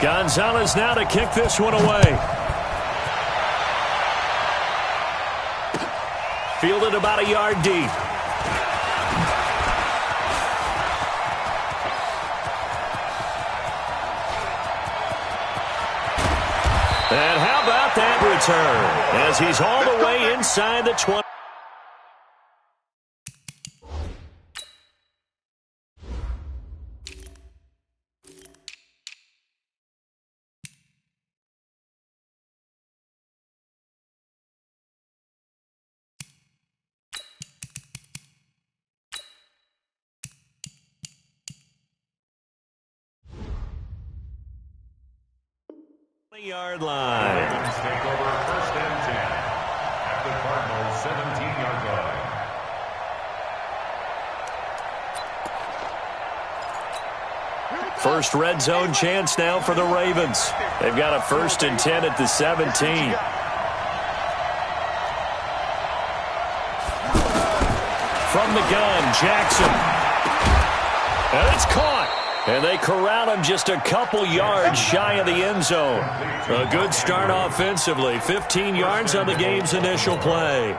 Gonzalez now to kick this one away. Fielded about a yard deep. And how about that return as he's all the way inside the 20. Yard line. Take over 1st and 10 at the Cardinals' 17-yard line. First red zone chance now for the Ravens. They've got a 1st and 10 at the 17. From the gun, Jackson. And it's caught. And they corral him just a couple yards shy of the end zone. A good start offensively. 15 yards on the game's initial play.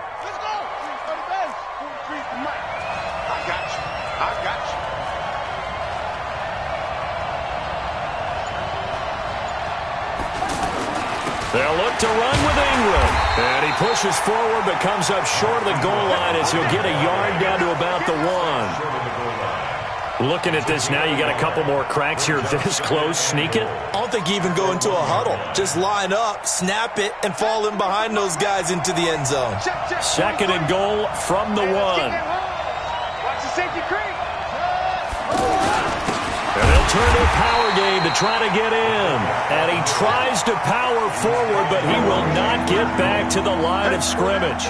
They'll look to run with Ingram. And he pushes forward but comes up short of the goal line as he'll get a yard down to about the 1. Looking at this now, you got a couple more cracks here this close. Sneak it? I don't think you even go into a huddle. Just line up, snap it, and fall in behind those guys into the end zone. 2nd and goal from the 1. Watch the safety creep. And they'll turn to a power game to try to get in. And he tries to power forward, but he will not get back to the line of scrimmage.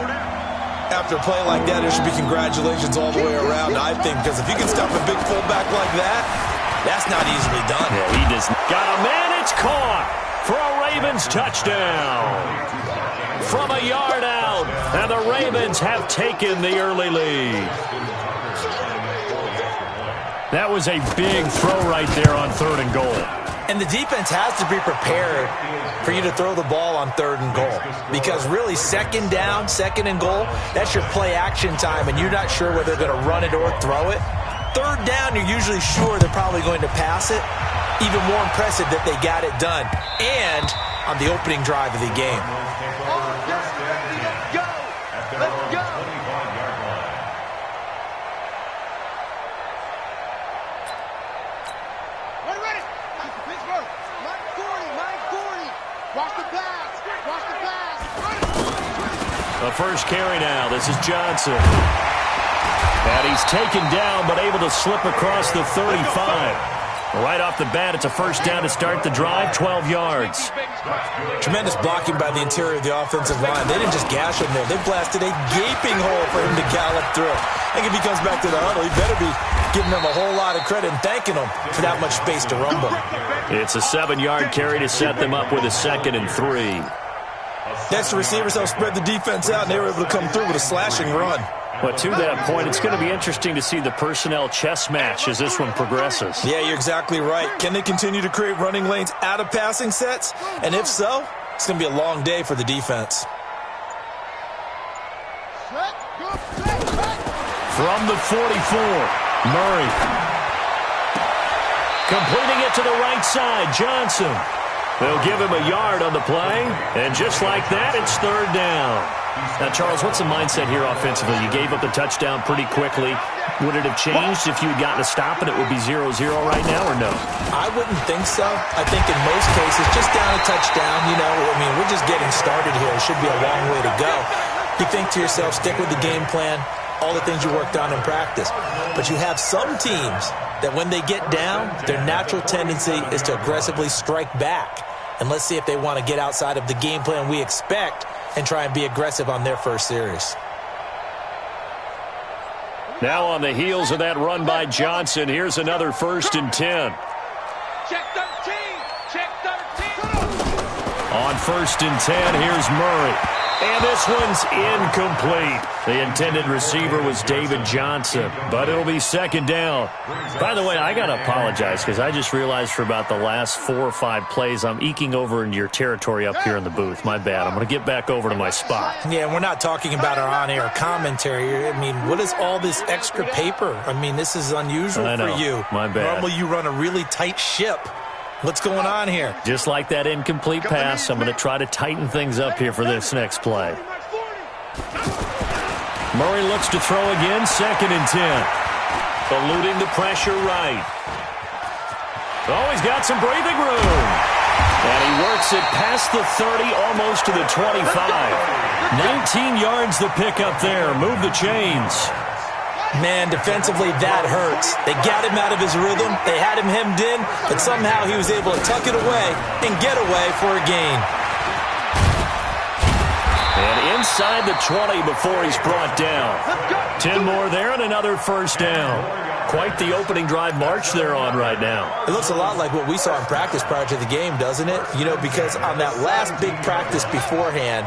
After a play like that, there should be congratulations all the way around, I think, because if you can stop a big fullback like that, that's not easily done. Yeah, he does. Got a man, it's caught for a Ravens touchdown. From a yard out, and the Ravens have taken the early lead. That was a big throw right there on 3rd and goal. And the defense has to be prepared for you to throw the ball on 3rd and goal. Because really, 2nd down, 2nd and goal, that's your play action time, and you're not sure whether they're going to run it or throw it. 3rd down, you're usually sure they're probably going to pass it. Even more impressive that they got it done. And on the opening drive of the game. Let's go. The first carry now. This is Johnson. And he's taken down, but able to slip across the 35. Right off the bat, it's a 1st down to start the drive, 12 yards. Tremendous blocking by the interior of the offensive line. They didn't just gash him there. They blasted a gaping hole for him to gallop through. I think if he comes back to the huddle, he better be giving them a whole lot of credit and thanking them for that much space to rumble. It's a 7-yard carry to set them up with a 2nd and 3. Next, the receivers helped spread the defense out, and they were able to come through with a slashing run. But to that point, it's going to be interesting to see the personnel chess match as this one progresses. Yeah, you're exactly right. Can they continue to create running lanes out of passing sets? And if so, it's going to be a long day for the defense. From the 44, Murray. Completing it to the right side, Johnson. They'll give him a yard on the play, and just like that, it's 3rd down. Now, Charles, what's the mindset here offensively? You gave up the touchdown pretty quickly. Would it have changed if you had gotten a stop and it would be 0-0 right now, or no? I wouldn't think so. I think in most cases, just down a touchdown, we're just getting started here. It should be a long way to go. You think to yourself, stick with the game plan, all the things you worked on in practice. But you have some teams that when they get down, their natural tendency is to aggressively strike back. And let's see if they want to get outside of the game plan we expect and try and be aggressive on their first series. Now on the heels of that run by Johnson, here's another 1st and 10. Check 13. Check 13. On 1st and 10, here's Murray. And this one's incomplete. The intended receiver was David Johnson, but it'll be second down. By the way, I got to apologize because I just realized for about the last 4 or 5 plays, I'm eking over into your territory up here in the booth. My bad. I'm going to get back over to my spot. Yeah, we're not talking about our on-air commentary. I mean, what is all this extra paper? I mean, this is unusual for you. My bad. Normally you run a really tight ship. What's going on here? Just like that incomplete pass, I'm going to try to tighten things up here for this next play. Murray looks to throw again, 2nd and 10. Eluding the pressure right. Oh, he's got some breathing room. And he works it past the 30, almost to the 25. 19 yards the pick up there. Move the chains. Man, defensively, that hurts. They got him out of his rhythm. They had him hemmed in, but somehow he was able to tuck it away and get away for a gain. And inside the 20 before he's brought down. 10 more there and another first down. Quite the opening drive march they're on right now. It looks a lot like what we saw in practice prior to the game, doesn't it? You know, because on that last big practice beforehand,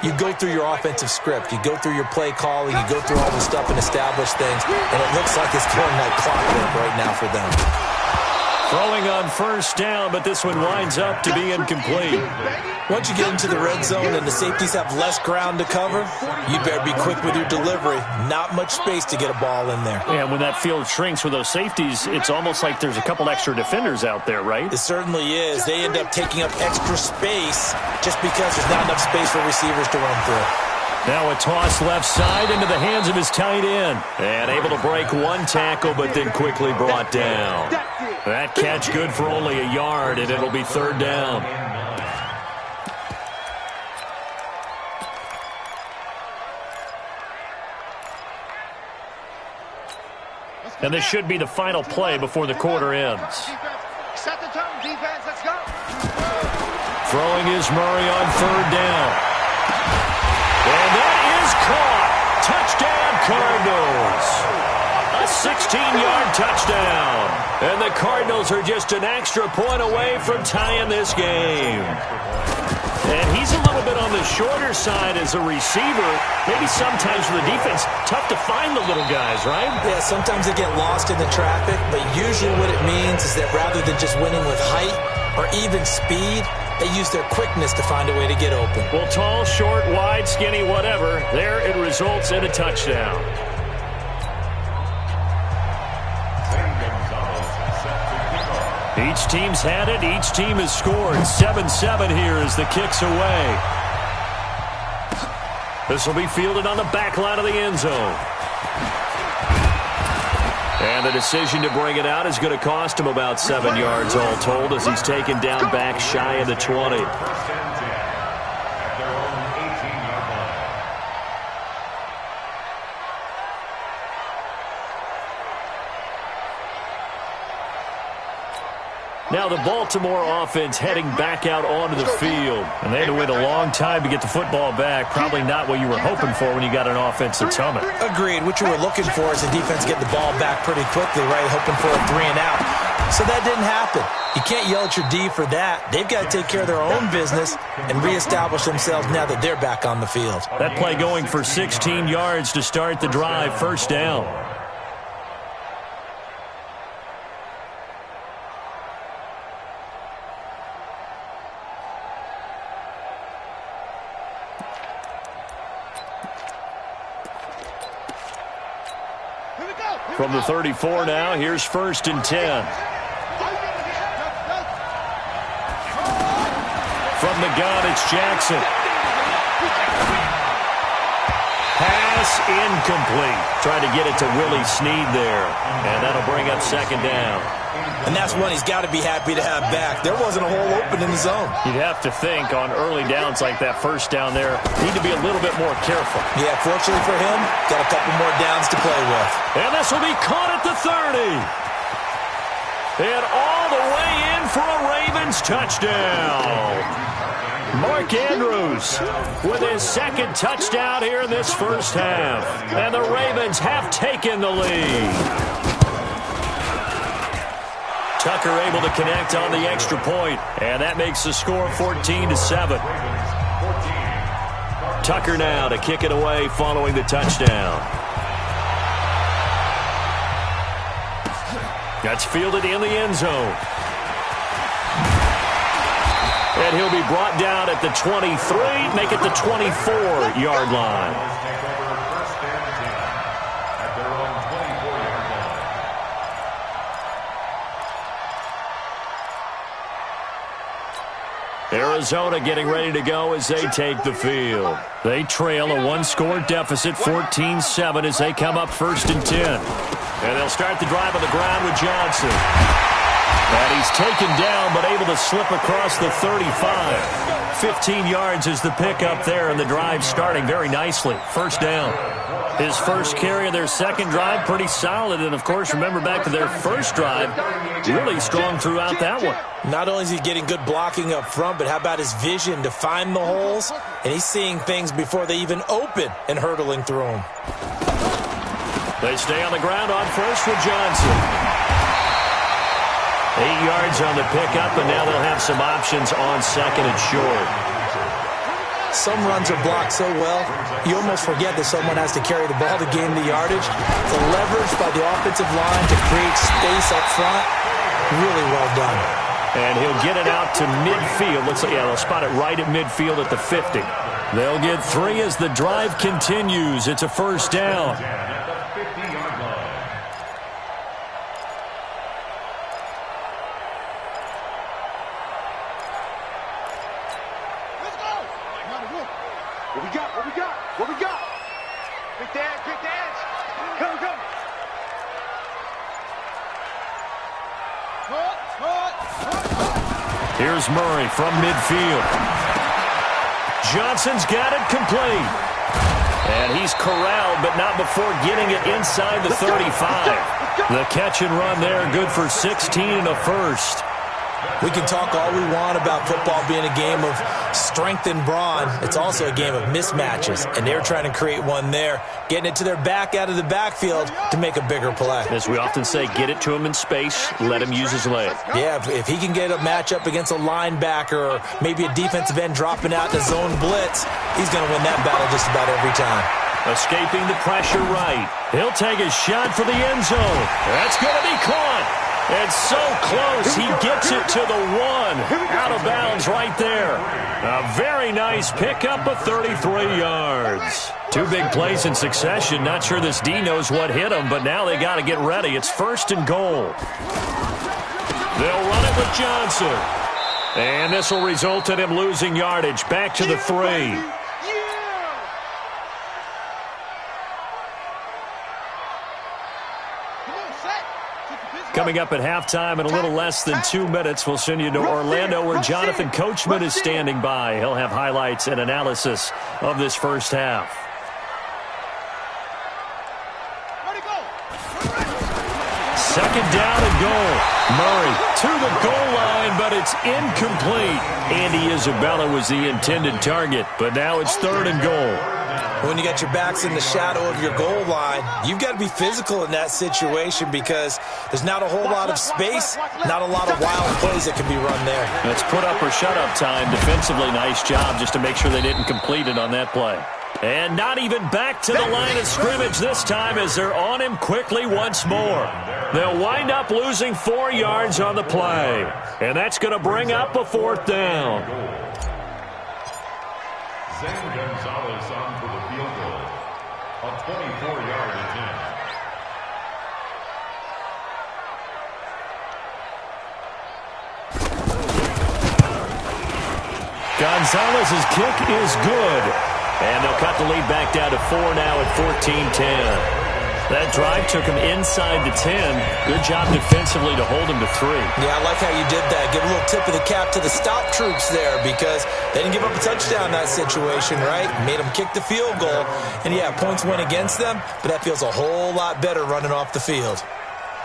you go through your offensive script. You go through your play calling. You go through all the stuff and establish things. And it looks like it's going like clockwork right now for them. Throwing on first down, but this one winds up to be incomplete. Once you get into the red zone and the safeties have less ground to cover, you better be quick with your delivery. Not much space to get a ball in there. Yeah, when that field shrinks with those safeties, it's almost like there's a couple extra defenders out there, right? It certainly is. They end up taking up extra space just because there's not enough space for receivers to run through. Now a toss left side into the hands of his tight end. And able to break one tackle, but then quickly brought down. That catch good for only a yard, and it'll be third down. And this should be the final play before the quarter ends. Set the tone, defense. Let's go. Throwing is Murray on third down. And that is caught. Touchdown, Cardinals. A 16-yard touchdown. And the Cardinals are just an extra point away from tying this game. And he's a little bit on the shorter side as a receiver. Maybe sometimes for the defense, tough to find the little guys, right? Yeah, sometimes they get lost in the traffic, but usually what it means is that rather than just winning with height or even speed, they use their quickness to find a way to get open. Well, tall, short, wide, skinny, whatever, there it results in a touchdown. Each team's had it. Each team has scored. 7-7 here as the kick's away. This will be fielded on the back line of the end zone. And the decision to bring it out is going to cost him about 7 yards all told as he's taken down back shy of the 20. Now the Baltimore offense heading back out onto the field. And they had to wait a long time to get the football back. Probably not what you were hoping for when you got an offense that's humming. Agreed. What you were looking for is the defense get the ball back pretty quickly, right? Hoping for a 3 and out. So that didn't happen. You can't yell at your D for that. They've got to take care of their own business and reestablish themselves now that they're back on the field. That play going for 16 yards to start the drive. First down. From the 34 now, here's 1st and 10. From the gun, it's Jackson. Pass incomplete. Trying to get it to Willie Snead there. And that'll bring up 2nd down. And that's one he's got to be happy to have back. There wasn't a hole open in the zone. You'd have to think on early downs like that first down there, need to be a little bit more careful. Yeah, fortunately for him, got a couple more downs to play with. And this will be caught at the 30. And all the way in for a Ravens touchdown. Mark Andrews with his 2nd touchdown here in this first half. And the Ravens have taken the lead. Tucker able to connect on the extra point, and that makes the score 14-7. Tucker now to kick it away following the touchdown. That's fielded in the end zone. And he'll be brought down at the 23, make it the 24-yard line. Arizona getting ready to go as they take the field. They trail a one-score deficit, 14-7, as they come up 1st and 10. And they'll start the drive on the ground with Johnson. And he's taken down, but able to slip across the 35. 15 yards is the pickup there, and the drive starting very nicely. 1st down. His first carry of their second drive, pretty solid. And, of course, remember back to their first drive, really strong throughout that one. Not only is he getting good blocking up front, but how about his vision to find the holes? And he's seeing things before they even open and hurdling through them. They stay on the ground on first with Johnson. 8 yards on the pickup, and now they'll have some options on second and short. Some runs are blocked so well, you almost forget that someone has to carry the ball to gain the yardage. The leverage by the offensive line to create space up front, really well done. And he'll get it out to midfield. Looks like, yeah, they'll spot it right at midfield at the 50. They'll get 3 as the drive continues. It's a 1st down. What we got? Big dance. Go. Here's Murray from midfield. Johnson's got it complete. And he's corralled, but not before getting it inside the 35. The catch and run there, good for 16 and a first. We can talk all we want about football being a game of strength and brawn. It's also a game of mismatches, and they're trying to create one there, getting it to their back out of the backfield to make a bigger play. As we often say, get it to him in space, let him use his leg. Yeah, if he can get a matchup against a linebacker or maybe a defensive end dropping out in a zone blitz, he's going to win that battle just about every time. Escaping the pressure right. He'll take a shot for the end zone. That's going to be caught. And so close, he gets it to the 1. Out of bounds right there. A very nice pickup of 33 yards. 2 big plays in succession. Not sure this D knows what hit him, but now they got to get ready. It's 1st and goal. They'll run it with Johnson. And this will result in him losing yardage. Back to the 3. Coming up at halftime in a little less than 2 minutes, we'll send you to Orlando where Jonathan Coachman is standing by. He'll have highlights and analysis of this first half. Second down and goal. Murray to the goal line, but it's incomplete. Andy Isabella was the intended target, but now it's 3rd and goal. When you got your backs in the shadow of your goal line, you've got to be physical in that situation because there's not a whole lot of space, not a lot of wild plays that can be run there. It's put up or shut up time. Defensively, nice job just to make sure they didn't complete it on that play. And not even back to the line of scrimmage this time as they're on him quickly once more. They'll wind up losing 4 yards on the play. And that's going to bring up a 4th down. Zane Gonzalez on for the field goal. A 24-yard attempt. Gonzalez's kick is good. And they'll cut the lead back down to 4 now at 14-10. That drive took him inside the 10. Good job defensively to hold him to 3. Yeah, I like how you did that. Give a little tip of the cap to the stop troops there because they didn't give up a touchdown in that situation, right? Made them kick the field goal. And, yeah, points went against them, but that feels a whole lot better running off the field.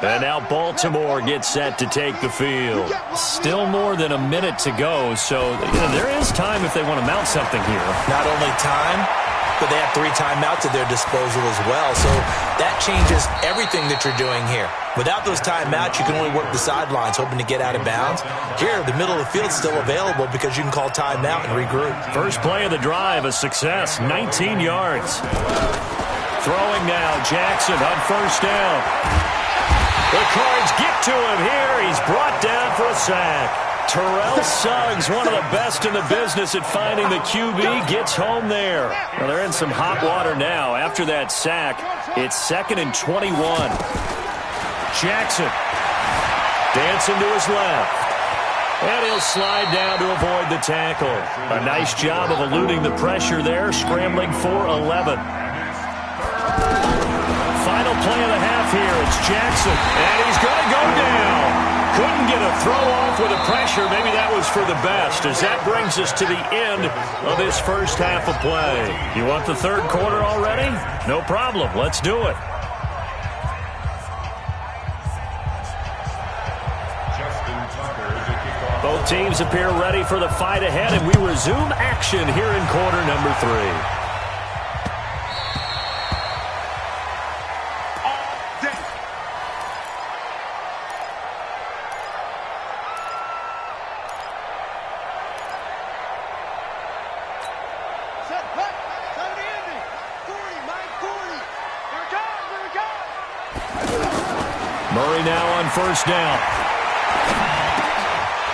And now Baltimore gets set to take the field. Still more than a minute to go, so there is time if they want to mount something here. Not only time, but they have 3 timeouts at their disposal as well. So that changes everything that you're doing here. Without those timeouts, you can only work the sidelines, hoping to get out of bounds. Here, the middle of the field is still available because you can call timeout and regroup. First play of the drive, a success, 19 yards. Throwing now, Jackson on first down. The Cards get to him here. He's brought down for a sack. Terrell Suggs, one of the best in the business at finding the QB, gets home there. Well, they're in some hot water now. After that sack, it's 2nd and 21. Jackson dancing to his left. And he'll slide down to avoid the tackle. A nice job of eluding the pressure there, scrambling for 11. Final play of the half here. It's Jackson, and he's going to go down. Couldn't get a throw off with the pressure. Maybe that was for the best, as that brings us to the end of this first half of play. You want the third quarter already? No problem. Let's do it. Both teams appear ready for the fight ahead, and we resume action here in quarter number 3. Murray now on first down.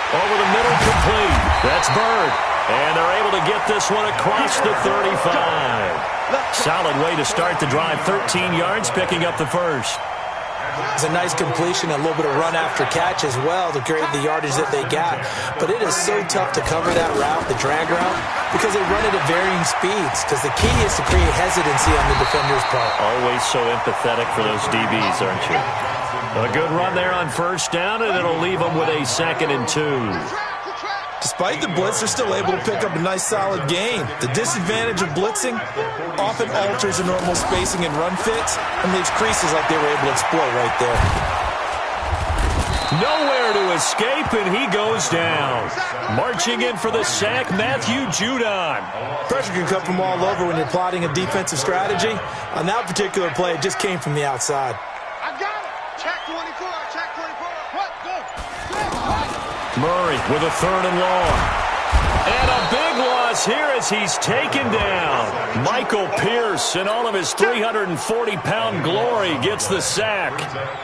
Over the middle, complete. That's Bird. And they're able to get this one across the 35. Solid way to start the drive. 13 yards, picking up the first. It's a nice completion, a little bit of run after catch as well to create the yardage that they got. But it is so tough to cover that route, the drag route, because they run it at varying speeds. Because the key is to create hesitancy on the defender's part. Always so empathetic for those DBs, aren't you? A good run there on first down, and it'll leave them with a 2nd and 2. Despite the blitz, they're still able to pick up a nice, solid gain. The disadvantage of blitzing often alters the normal spacing and run fits and leaves creases like they were able to exploit right there. Nowhere to escape, and he goes down. Marching in for the sack, Matthew Judon. Pressure can come from all over when you're plotting a defensive strategy. On that particular play, it just came from the outside. I got it. Check 24. Check 24. What? Go. Murray with a 3rd and long. And a big loss here as he's taken down. Michael Pierce, in all of his 340-pound glory, gets the sack.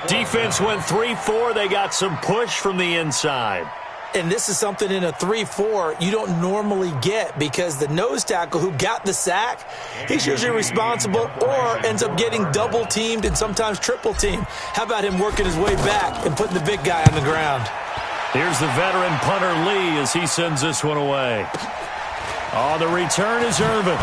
Defense went 3-4. They got some push from the inside. And this is something in a 3-4 you don't normally get, because the nose tackle who got the sack, he's usually responsible or ends up getting double-teamed and sometimes triple-teamed. How about him working his way back and putting the big guy on the ground? Here's the veteran punter Lee as he sends this one away. On the return is Irvin.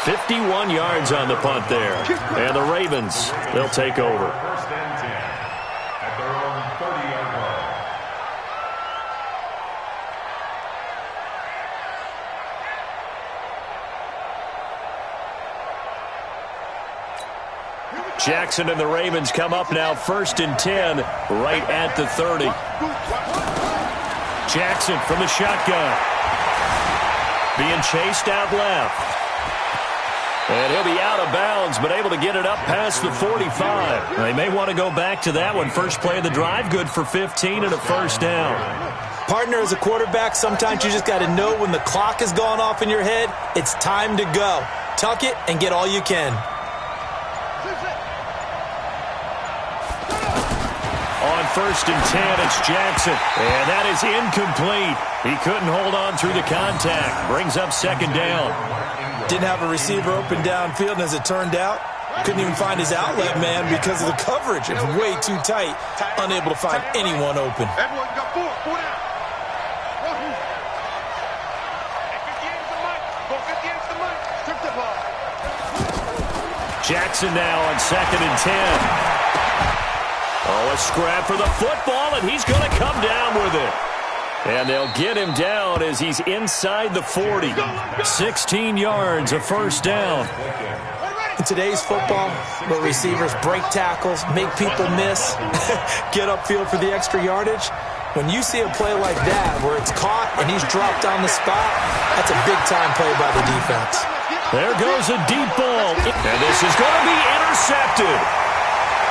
51 yards on the punt there. And the Ravens, they'll take over. First and 10 at their own 30-yard line. Jackson and the Ravens come up now 1st and 10 right at the 30. Jackson from the shotgun. Being chased out left. And he'll be out of bounds, but able to get it up past the 45. They may want to go back to that one. First play of the drive, good for 15 and a first down. Partner, as a quarterback, sometimes you just got to know when the clock has gone off in your head, it's time to go. Tuck it and get all you can. On 1st and 10, it's Jackson. And that is incomplete. He couldn't hold on through the contact. Brings up 2nd down. Didn't have a receiver open downfield, and as it turned out, couldn't even find his outlet man because of the coverage. It's way too tight, unable to find anyone open. Everyone got 4 down. Go 50 into the mic. Strip the ball. Jackson now on 2nd and 10. Oh, a scrap for the football, and he's going to come down with it. And they'll get him down as he's inside the 40. 16 yards, a first down. In today's football, where receivers break tackles, make people miss, get upfield for the extra yardage, When you see a play like that where it's caught and he's dropped on the spot, that's a big-time play by the defense. There goes a deep ball. And this is going to be intercepted.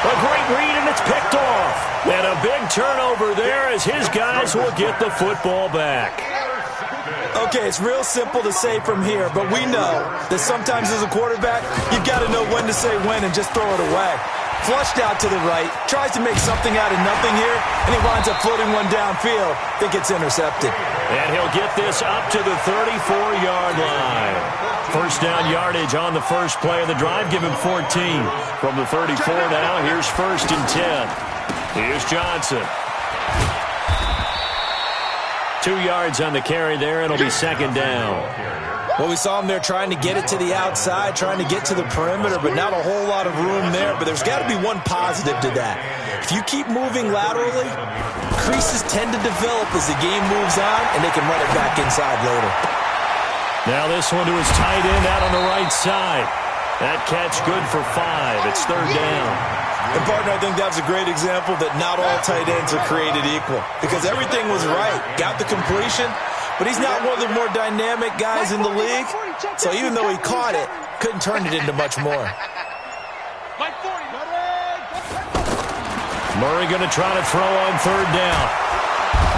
A great read, and it's picked off. And a big turnover there as his guys will get the football back. Okay, it's real simple to say from here, but we know that sometimes as a quarterback, you've got to know when to say when and just throw it away. Flushed out to the right, tries to make something out of nothing here, and he winds up floating one downfield that gets intercepted. And he'll get this up to the 34-yard line. First down yardage on the first play of the drive. Give him 14. From the 34 now, here's 1st and 10. Here's Johnson. 2 yards on the carry there, and it'll be 2nd down. Well, we saw him there trying to get it to the outside, trying to get to the perimeter, but not a whole lot of room there. But there's got to be one positive to that. If you keep moving laterally, creases tend to develop as the game moves on, and they can run it back inside later. Now this one to his tight end out on the right side. That catch good for 5. It's 3rd down. And, partner, I think that's a great example that not all tight ends are created equal because everything was right. Got the completion, but he's not one of the more dynamic guys in the league. So even though he caught it, couldn't turn it into much more. Murray going to try to throw on 3rd down.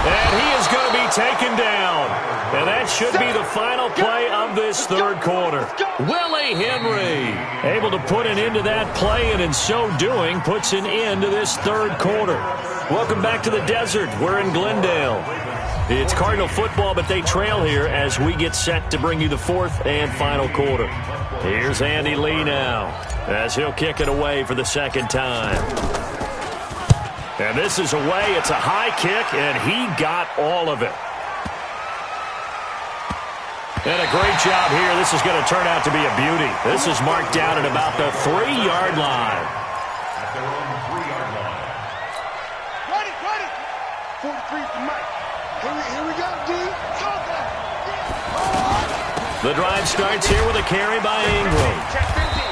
And he is going to be taken down. And that should be the final play of this 3rd quarter. Willie Henry able to put an end to that play, and in so doing puts an end to this 3rd quarter. Welcome back to the desert. We're in Glendale. It's Cardinal football, but they trail here as we get set to bring you the 4th and final quarter. Here's Andy Lee now as he'll kick it away for the 2nd time. And this is away. It's a high kick, and he got all of it. And a great job here. This is going to turn out to be a beauty. This is marked down at about the 3-yard line. At their own 3-yard line. Ready. 43 for Mike. Here we go, D. The drive starts here with a carry by Ingram.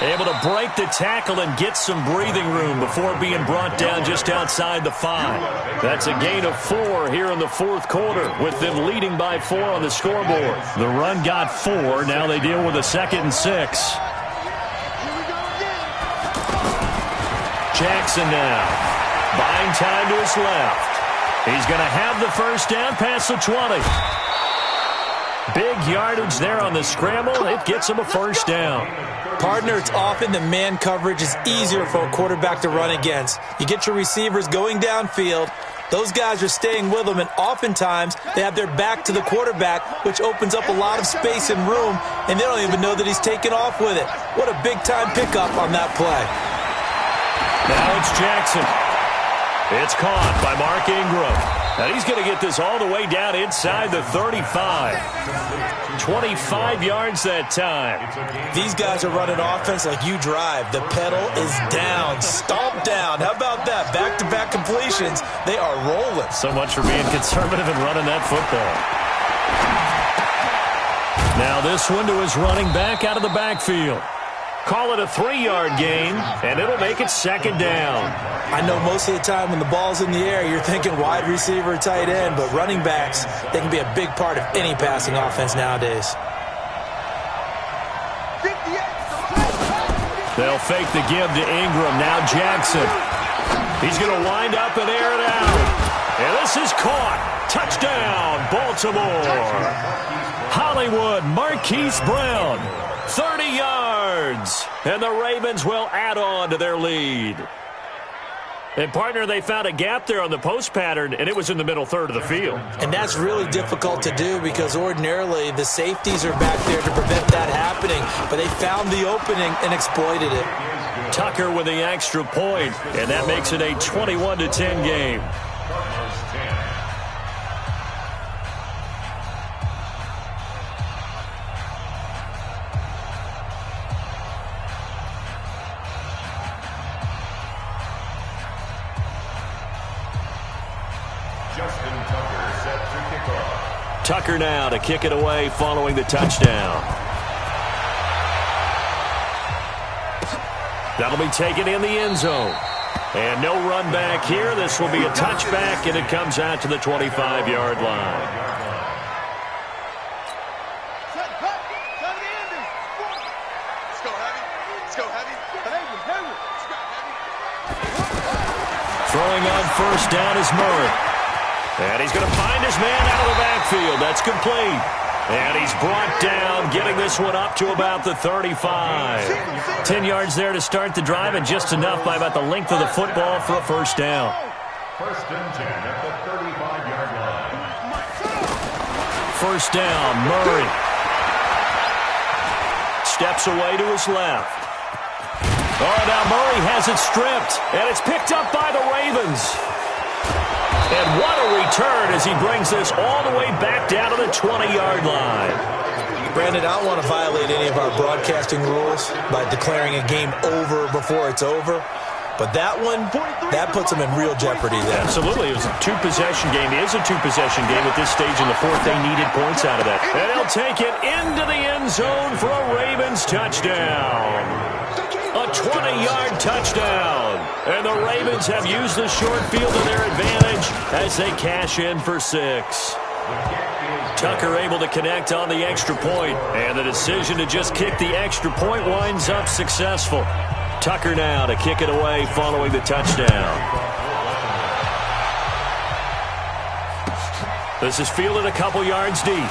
Able to break the tackle and get some breathing room before being brought down just outside the 5. That's a gain of 4 here in the 4th quarter, with them leading by 4 on the scoreboard. The run got 4. Now they deal with a 2nd and 6. Jackson now buying time to his left. He's going to have the first down past the 20. Big yardage there on the scramble. It gets him a first down. Partner, it's often the man coverage is easier for a quarterback to run against. You get your receivers going downfield. Those guys are staying with them, and oftentimes they have their back to the quarterback, which opens up a lot of space and room, and they don't even know that he's taken off with it. What a big-time pickup on that play. Now it's Jackson. It's caught by Mark Ingram. And he's going to get this all the way down inside the 35. 25 yards that time. These guys are running offense like you drive. The pedal is down, stomped down. How about that? Back-to-back completions. They are rolling. So much for being conservative and running that football. Now this one to his running back out of the backfield. Call it a 3-yard gain, and it'll make it 2nd down. I know most of the time when the ball's in the air, you're thinking wide receiver, tight end, but running backs, they can be a big part of any passing offense nowadays. They'll fake the give to Ingram. Now Jackson. He's going to wind up and air it out. And this is caught. Touchdown, Baltimore. Hollywood Marquise Brown. 30 yards. And the Ravens will add on to their lead. And, partner, they found a gap there on the post pattern, and it was in the middle third of the field. And that's really difficult to do because ordinarily the safeties are back there to prevent that happening. But they found the opening and exploited it. Tucker with the extra point, and that makes it a 21-10 game. Tucker now to kick it away following the touchdown. That'll be taken in the end zone. And no run back here. This will be a touchback, and it comes out to the 25-yard line. Throwing on first down is Murray. And he's going to find his man out of the backfield. That's complete. And he's brought down, getting this one up to about the 35. 10 yards there to start the drive, and just enough by about the length of the football for a first down. First and 10 at the 35-yard line. First down, Murray. Steps away to his left. Oh, now Murray has it stripped, and it's picked up by the Ravens. And what a return as he brings this all the way back down to the 20-yard line. Brandon, I don't want to violate any of our broadcasting rules by declaring a game over before it's over. But that one, that puts them in real jeopardy there. Absolutely. It was a two-possession game. It is a two-possession game at this stage in the fourth. They needed points out of that. And they'll take it into the end zone for a Ravens touchdown. A 20-yard touchdown. And the Ravens have used the short field to their advantage as they cash in for 6. Tucker able to connect on the extra point, and the decision to just kick the extra point winds up successful. Tucker now to kick it away following the touchdown. This is fielded a couple yards deep.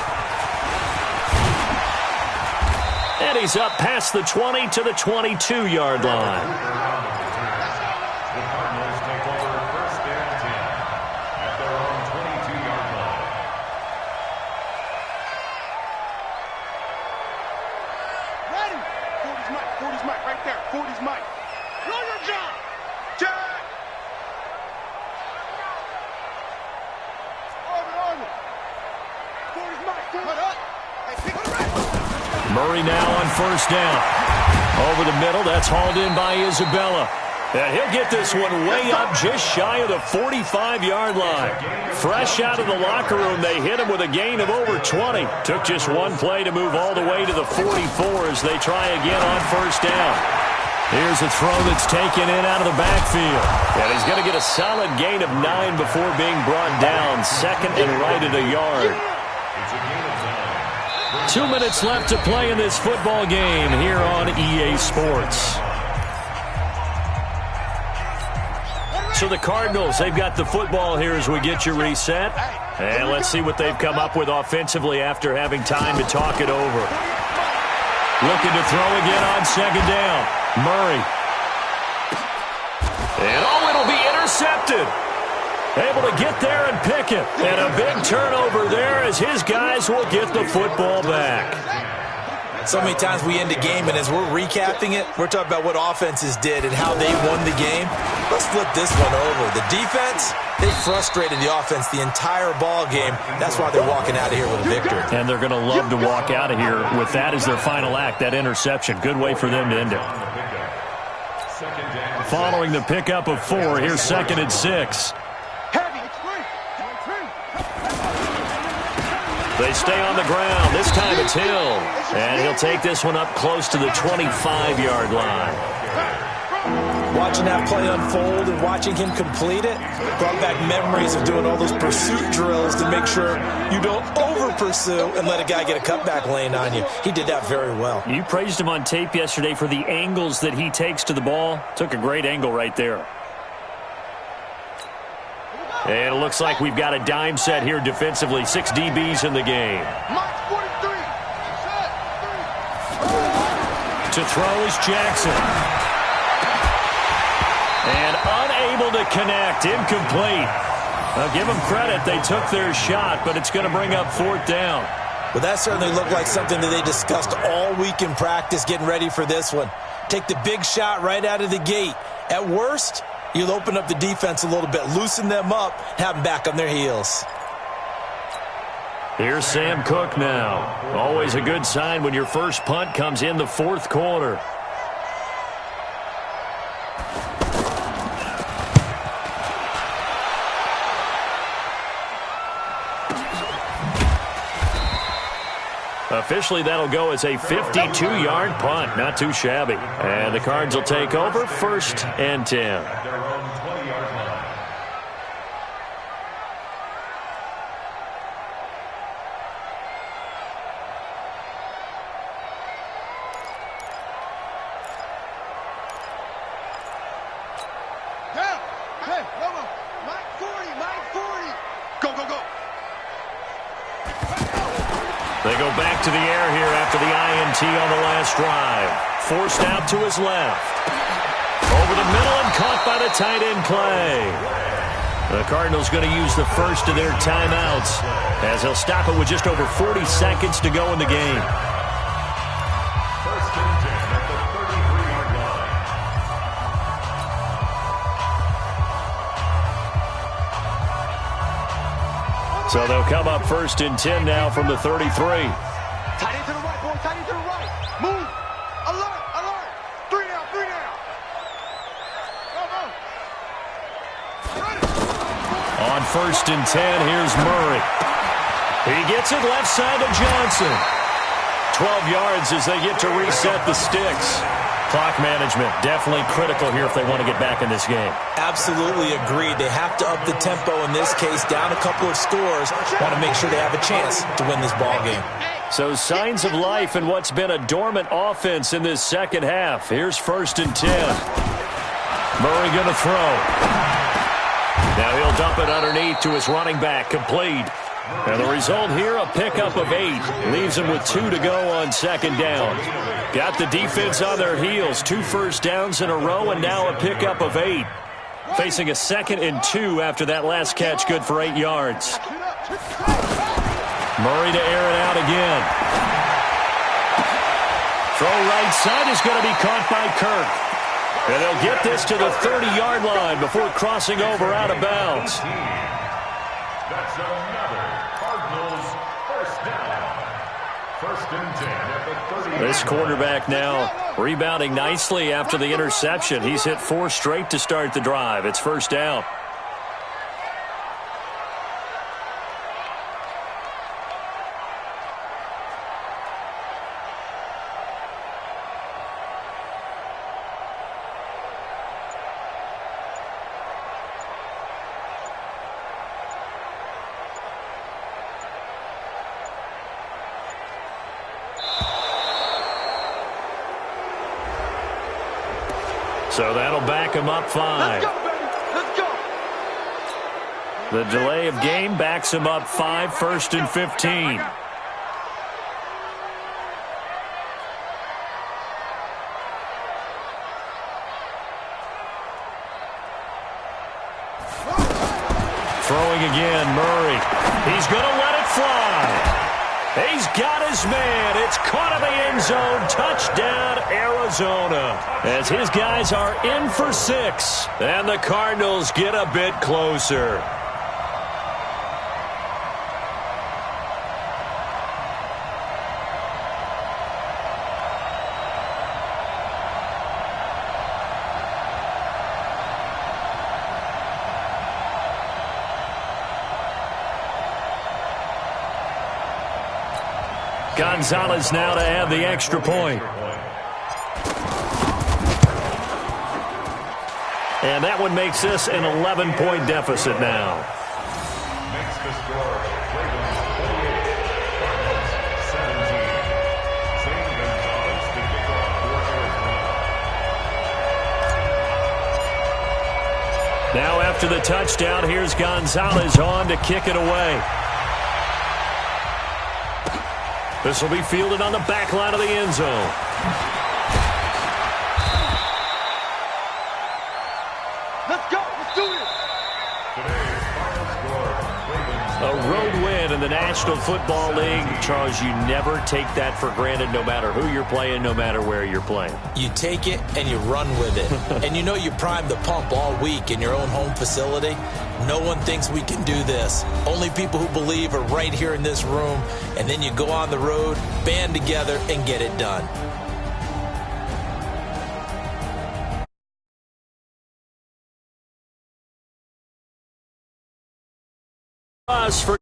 And he's up past the 20 to the 22-yard line. The Cardinals take over first and 10 at their own 22-yard line. Ready. 40's Mike. 40's Mike right there. 40's Mike. Roll your job. Jack. Over. 40's Mike. Cut up. Hey, pick it right. Murray now on first down. Over the middle, that's hauled in by Isabella. And he'll get this one way up just shy of the 45-yard line. Fresh out of the locker room, they hit him with a gain of over 20. Took just one play to move all the way to the 44 as they try again on first down. Here's a throw that's taken in out of the backfield. And he's going to get a solid gain of 9 before being brought down. Second and right at a yard. 2 minutes left to play in this football game here on EA Sports. So the Cardinals, they've got the football here as we get you reset. And let's see what they've come up with offensively after having time to talk it over. Looking to throw again on second down. Murray. And it'll be intercepted. Able to get there and pick it. And a big turnover there as his guys will get the football back. So many times we end a game, and as we're recapping it, we're talking about what offenses did and how they won the game. Let's flip this one over. The defense, they frustrated the offense the entire ball game. That's why they're walking out of here with a victory. And they're going to love to walk out of here with that as their final act, that interception. Good way for them to end it. Following the pickup of 4, here's second and 6. They stay on the ground. This time it's Hill. And he'll take this one up close to the 25-yard line. Watching that play unfold and watching him complete it brought back memories of doing all those pursuit drills to make sure you don't over-pursue and let a guy get a cutback lane on you. He did that very well. You praised him on tape yesterday for the angles that he takes to the ball. Took a great angle right there. And it looks like we've got a dime set here defensively. 6 DBs in the game. To throw is Jackson. And unable to connect. Incomplete. I'll give them credit. They took their shot, but it's going to bring up 4th down. Well, that certainly looked like something that they discussed all week in practice, getting ready for this one. Take the big shot right out of the gate. At worst, you'll open up the defense a little bit, loosen them up, have them back on their heels. Here's Sam Cook now. Always a good sign when your first punt comes in the 4th quarter. Officially, that'll go as a 52-yard punt. Not too shabby. And the Cards will take over 1st and 10. They go back to the air here after the INT on the last drive. Forced out to his left. Over the middle and caught by the tight end play. The Cardinals going to use the first of their timeouts as they'll stop it with just over 40 seconds to go in the game. First and 10 at the 33-yard line. So they'll come up first and 10 now from the 33. Tight end to the right, boy. Tight end to the right. Move. Alert, alert. Three down, three down. Go, go. Ready. On first and 10, here's Murray. He gets it left side to Johnson. 12 yards as they get to reset the sticks. Clock management definitely critical here if they want to get back in this game. Absolutely agreed. They have to up the tempo in this case, down a couple of scores. Want to make sure they have a chance to win this ball game. So signs of life in what's been a dormant offense in this second half. Here's first and 10. Murray going to throw. Now he'll dump it underneath to his running back, complete. And the result here, a pickup of 8. Leaves him with 2 to go on second down. Got the defense on their heels. 2 first downs in a row, and now a pickup of 8. Facing a 2nd and 2 after that last catch, good for 8 yards. Murray to air it out again. Throw right side is going to be caught by Kirk. And they'll get this to the 30-yard line before crossing over out of bounds. That's another Cardinals first down. First and 10 at the 30. This quarterback now rebounding nicely after the interception. He's hit 4 straight to start the drive. It's first down. So that'll back him up 5. Let's go, baby. Let's go. The delay of game backs him up 5, first and 15. Throwing again, Murray. He's going to let it fly. He's got his man. It's caught in the end zone. Touchdown, Arizona. As his guys are in for 6. And the Cardinals get a bit closer. Gonzalez now to add the extra point. And that one makes this an 11-point deficit now. Makes the score Ravens 48, Cardinals 17. St. Gonzalez to kick off for Arizona. Now after the touchdown, here's Gonzalez on to kick it away. This will be fielded on the back line of the end zone. Let's go. Let's do this. Today's final score, Ravens A road win in the National Football League. Charles, you never take that for granted no matter who you're playing, no matter where you're playing. You take it and you run with it. And you know you primed the pump all week in your own home facility. No one thinks we can do this. Only people who believe are right here in this room. And then you go on the road, band together, and get it done. Us for